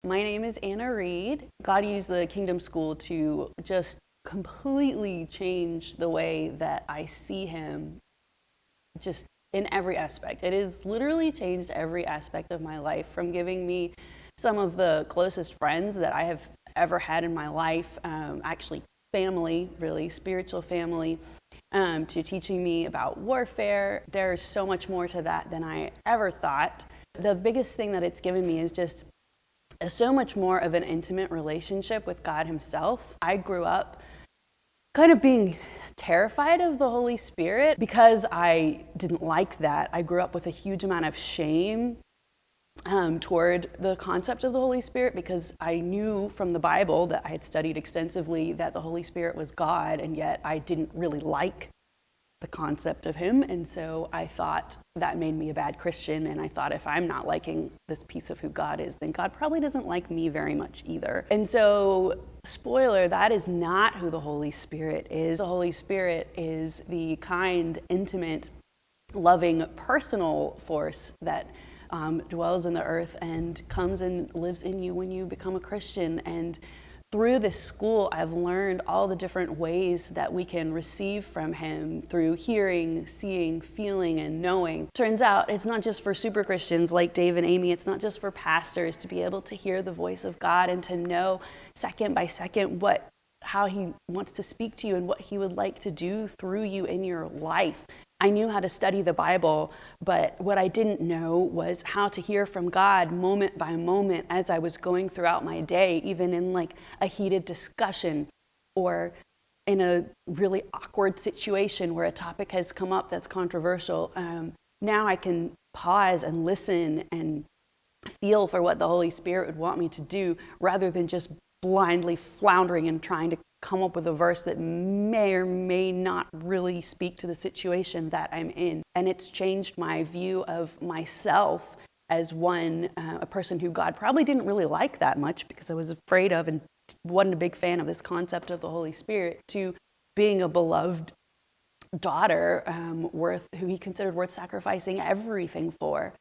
My name is Anna Reed. God used the Kingdom School to just completely change the way that I see Him, just in every aspect. It has literally changed every aspect of my life, from giving me some of the closest friends that I have ever had in my life, actually family, really spiritual family, to teaching me about warfare. There's so much more to that than I ever thought. The biggest thing that it's given me is just so much more of an intimate relationship with God Himself. I grew up kind of being terrified of the Holy Spirit because I didn't like that. I grew up with a huge amount of shame toward the concept of the Holy Spirit, because I knew from the Bible that I had studied extensively that the Holy Spirit was God, and yet I didn't really like the concept of Him. And so I thought that made me a bad Christian. And I thought, if I'm not liking this piece of who God is, then God probably doesn't like me very much either. And so, spoiler, that is not who the Holy Spirit is. The Holy Spirit is the kind, intimate, loving, personal force that dwells in the earth and comes and lives in you when you become a Christian. And through this school, I've learned all the different ways that we can receive from Him through hearing, seeing, feeling, and knowing. Turns out it's not just for super Christians like Dave and Amy. It's not just for pastors to be able to hear the voice of God and to know second by second how He wants to speak to you and what He would like to do through you in your life. I knew how to study the Bible, but what I didn't know was how to hear from God moment by moment as I was going throughout my day, even in like a heated discussion or in a really awkward situation where a topic has come up that's controversial. Now I can pause and listen and feel for what the Holy Spirit would want me to do, rather than just blindly floundering and trying to come up with a verse that may or may not really speak to the situation that I'm in. And it's changed my view of myself as a person who God probably didn't really like that much, because I was afraid of and wasn't a big fan of this concept of the Holy Spirit, to being a beloved daughter who He considered worth sacrificing everything for.